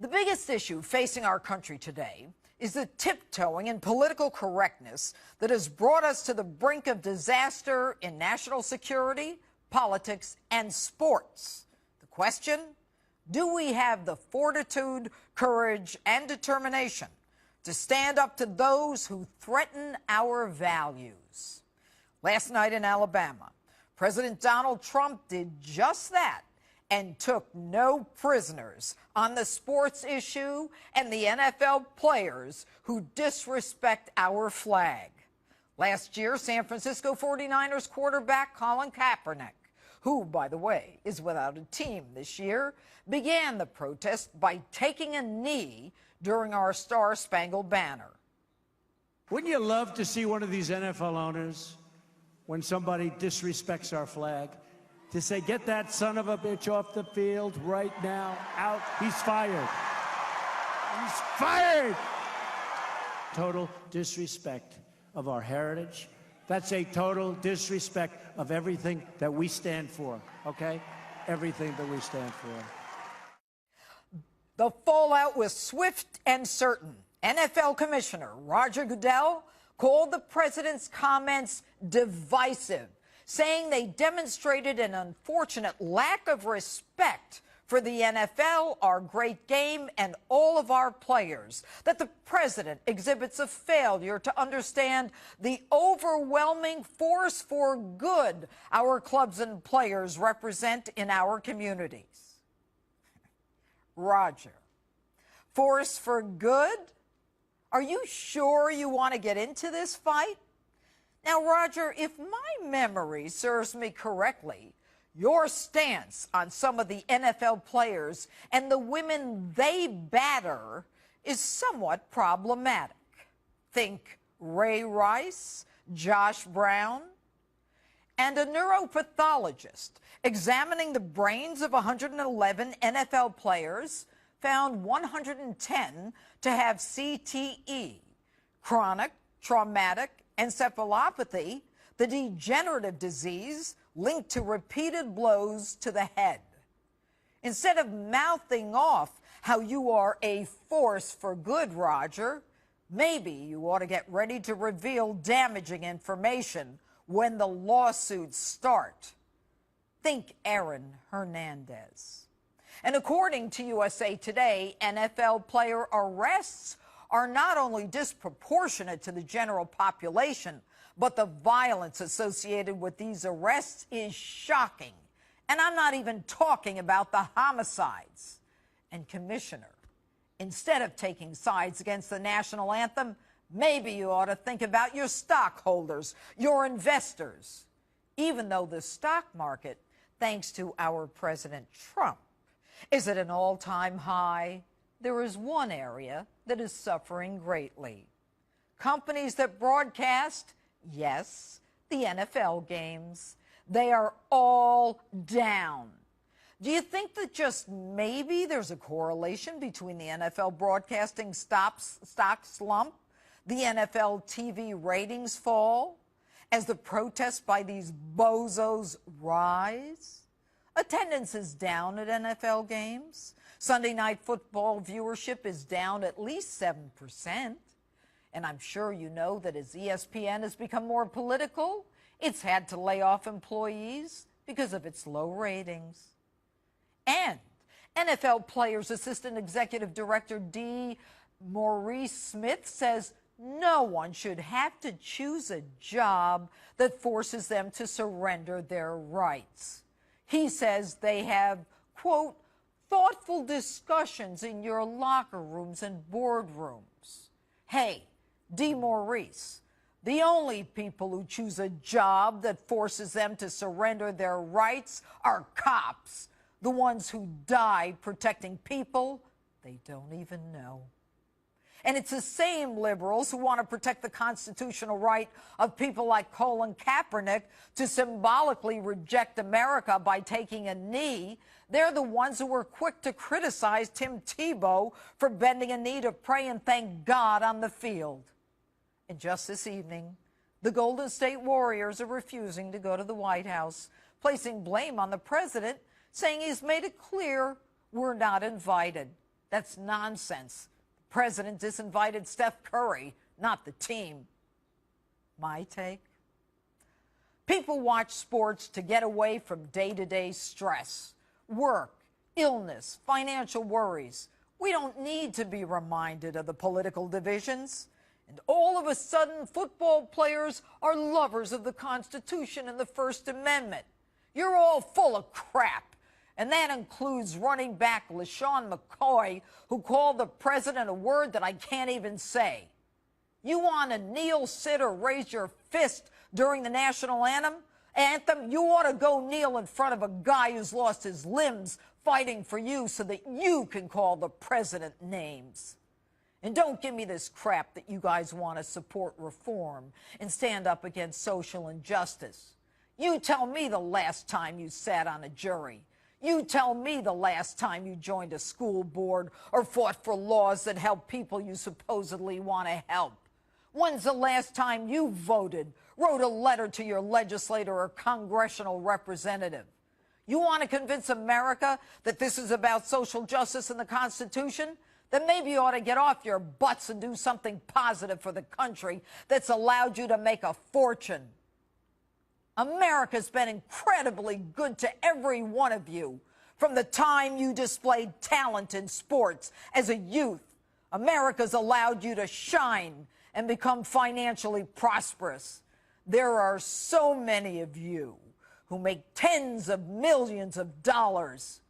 The biggest issue facing our country today is the tiptoeing and political correctness that has brought us to the brink of disaster in national security, politics, and sports. The question, do we have the fortitude, courage, and determination to stand up to those who threaten our values? Last night in Alabama, President Donald Trump did just that and took no prisoners on the sports issue and the NFL players who disrespect our flag. Last year, San Francisco 49ers quarterback Colin Kaepernick, who, by the way, is without a team this year, began the protest by taking a knee during our Star-Spangled Banner. Wouldn't you love to see one of these NFL owners, when somebody disrespects our flag, to say, get that son of a bitch off the field right now, out, he's fired. He's fired! Total disrespect of our heritage. That's a total disrespect of everything that we stand for, okay? Everything that we stand for. The fallout was swift and certain. NFL Commissioner Roger Goodell called the president's comments divisive, saying they demonstrated an unfortunate lack of respect for the NFL, our great game, and all of our players, that the president exhibits a failure to understand the overwhelming force for good our clubs and players represent in our communities. Roger, force for good? Are you sure you want to get into this fight? Now, Roger, if my memory serves me correctly, your stance on some of the NFL players and the women they batter is somewhat problematic. Think Ray Rice, Josh Brown, and a neuropathologist examining the brains of 111 NFL players found 110 to have CTE, chronic traumatic encephalopathy, the degenerative disease linked to repeated blows to the head. Instead of mouthing off how you are a force for good, Roger, maybe you ought to get ready to reveal damaging information when the lawsuits start. Think Aaron Hernandez. And according to USA Today, NFL player arrests are not only disproportionate to the general population, but the violence associated with these arrests is shocking. And I'm not even talking about the homicides. And Commissioner, instead of taking sides against the national anthem, maybe you ought to think about your stockholders, your investors. Even though the stock market, thanks to our President Trump, is at an all-time high, there is one area that is suffering greatly. Companies that broadcast, yes, the NFL games, they are all down. Do you think that just maybe there's a correlation between the NFL broadcasting stock slump, the NFL TV ratings fall, as the protests by these bozos rise? Attendance is down at NFL games. Sunday Night Football viewership is down at least 7%. And I'm sure you know that as ESPN has become more political, it's had to lay off employees because of its low ratings. And NFL Players Assistant Executive Director D. Maurice Smith says no one should have to choose a job that forces them to surrender their rights. He says they have, quote, thoughtful discussions in your locker rooms and boardrooms. Hey, D. Maurice, the only people who choose a job that forces them to surrender their rights are cops, the ones who die protecting people they don't even know. And it's the same liberals who want to protect the constitutional right of people like Colin Kaepernick to symbolically reject America by taking a knee. They're the ones who were quick to criticize Tim Tebow for bending a knee to pray and thank God on the field. And just this evening, the Golden State Warriors are refusing to go to the White House, placing blame on the president, saying he's made it clear we're not invited. That's nonsense. The president disinvited Steph Curry, not the team. My take? People watch sports to get away from day-to-day stress, work, illness, financial worries. We don't need to be reminded of the political divisions. And all of a sudden, football players are lovers of the Constitution and the First Amendment. You're all full of crap. And that includes running back LaShawn McCoy, who called the president a word that I can't even say. You want to kneel, sit, or raise your fist during the national anthem? You ought to go kneel in front of a guy who's lost his limbs fighting for you so that you can call the president names. And don't give me this crap that you guys want to support reform and stand up against social injustice. You tell me the last time you sat on a jury. You tell me the last time you joined a school board or fought for laws that help people you supposedly want to help. When's the last time you voted, wrote a letter to your legislator or congressional representative? You want to convince America that this is about social justice and the Constitution? Then maybe you ought to get off your butts and do something positive for the country that's allowed you to make a fortune. America's been incredibly good to every one of you. From the time you displayed talent in sports as a youth, America's allowed you to shine and become financially prosperous. There are so many of you who make tens of millions of dollars.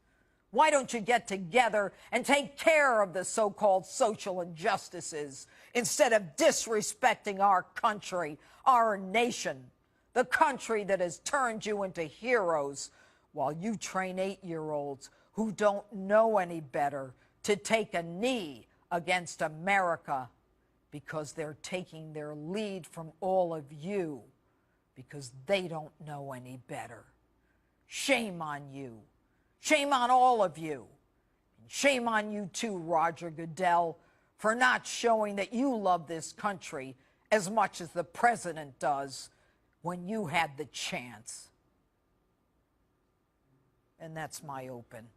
Why don't you get together and take care of the so-called social injustices instead of disrespecting our country, our nation, the country that has turned you into heroes while you train 8-year-olds who don't know any better to take a knee against America because they're taking their lead from all of you because they don't know any better. Shame on you. Shame on all of you. And shame on you too, Roger Goodell, for not showing that you love this country as much as the president does when you had the chance. And that's my open.